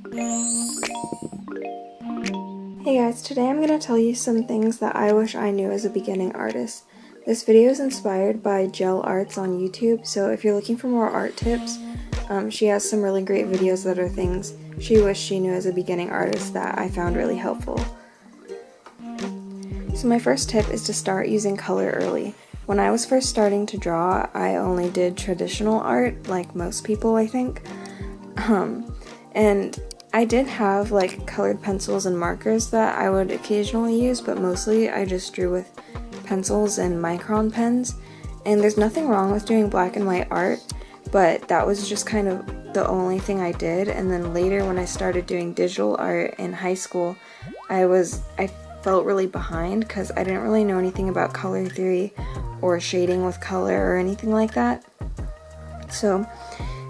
Hey guys, today I'm going to tell you some things that I wish I knew as a beginning artist. This video is inspired by Gel Arts on YouTube, so if you're looking for more art tips, she has some really great videos that are things she wished she knew as a beginning artist that I found really helpful. So my first tip is to start using color early. When I was first starting to draw, I only did traditional art, like most people I think, and I did have like colored pencils and markers that I would occasionally use, but mostly I just drew with pencils and micron pens. And there's nothing wrong with doing black and white art, but that was just kind of the only thing I did. And then later when I started doing digital art in high school, I felt really behind because I didn't really know anything about color theory or shading with color or anything like that. So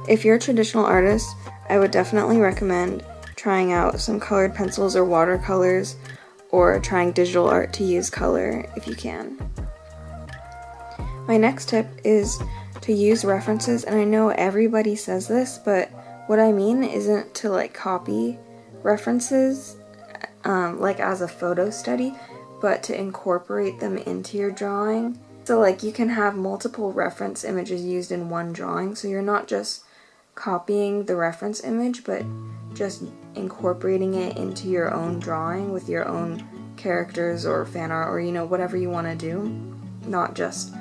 if you're a traditional artist, I would definitely recommend trying out some colored pencils or watercolors, or trying digital art to use color if you can. My next tip is to use references, and I know everybody says this, but what I mean isn't to like copy references like as a photo study, but to incorporate them into your drawing. So like you can have multiple reference images used in one drawing, so you're not just copying the reference image, but just incorporating it into your own drawing with your own characters or fan art or whatever you want to do, not just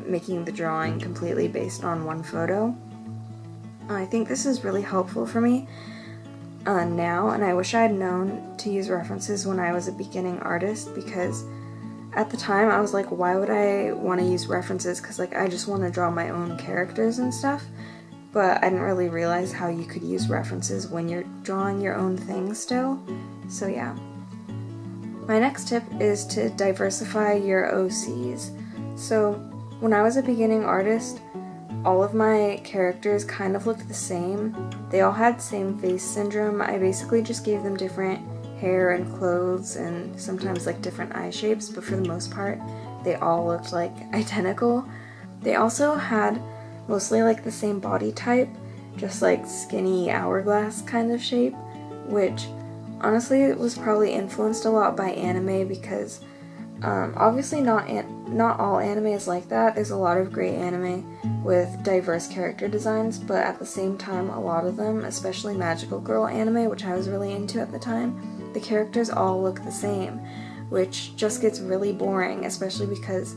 making the drawing completely based on one photo. I think this is really helpful for me now, and I wish I had known to use references when I was a beginning artist, because at the time I was like, why would I want to use references, because like I just want to draw my own characters and stuff. But I didn't really realize how you could use references when you're drawing your own thing still. So yeah. My next tip is to diversify your OCs. So when I was a beginning artist, all of my characters kind of looked the same. They all had same face syndrome. I basically just gave them different hair and clothes and sometimes like different eye shapes, but for the most part, they all looked like identical. They also had mostly like the same body type, just like skinny hourglass kind of shape, which honestly it was probably influenced a lot by anime, because obviously not all anime is like that. There's a lot of great anime with diverse character designs, but at the same time a lot of them, especially magical girl anime, which I was really into at the time, the characters all look the same, which just gets really boring, especially because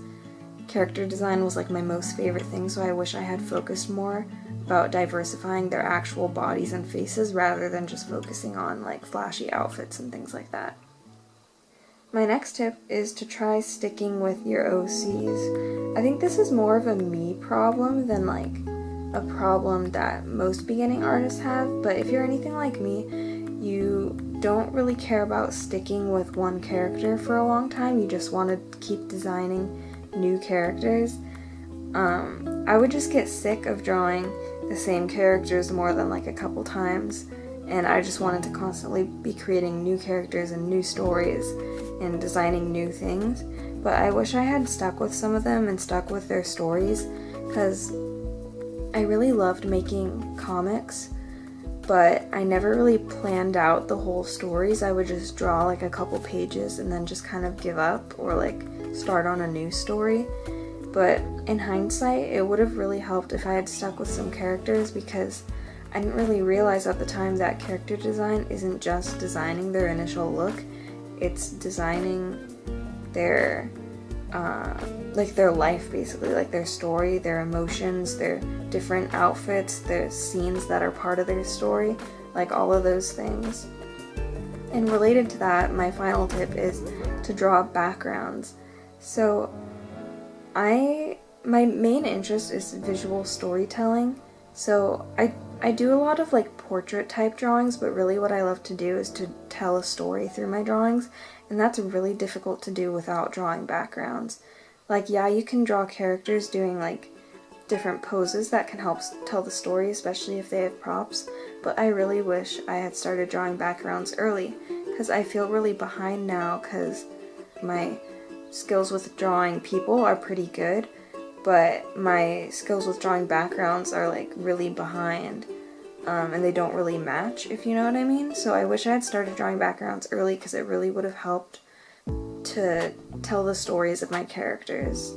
character design was like my most favorite thing, so I wish I had focused more about diversifying their actual bodies and faces rather than just focusing on like flashy outfits and things like that. My next tip is to try sticking with your OCs. I think this is more of a me problem than like a problem that most beginning artists have, but if you're anything like me, you don't really care about sticking with one character for a long time. You just want to keep designing new characters. I would just get sick of drawing the same characters more than like a couple times, and I just wanted to constantly be creating new characters and new stories and designing new things. But I wish I had stuck with some of them and stuck with their stories, because I really loved making comics, but I never really planned out the whole stories. I would just draw like a couple pages and then just kind of give up or like start on a new story. But in hindsight, it would have really helped if I had stuck with some characters, because I didn't really realize at the time that character design isn't just designing their initial look, it's designing their their life, basically, like their story, their emotions, their different outfits, their scenes that are part of their story, like all of those things. And related to that, my final tip is to draw backgrounds. So my main interest is visual storytelling, so I do a lot of like portrait type drawings, but really what I love to do is to tell a story through my drawings, and that's really difficult to do without drawing backgrounds. Like, yeah, you can draw characters doing like different poses that can help tell the story, especially if they have props, but I really wish I had started drawing backgrounds early, because I feel really behind now, because my skills with drawing people are pretty good, but my skills with drawing backgrounds are like really behind. and they don't really match, if you know what I mean. So I wish I had started drawing backgrounds early because it really would have helped to tell the stories of my characters.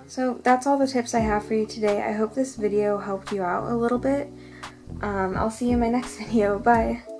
So that's all the tips I have for you today. I hope this video helped you out a little bit. I'll see you in my next video. Bye!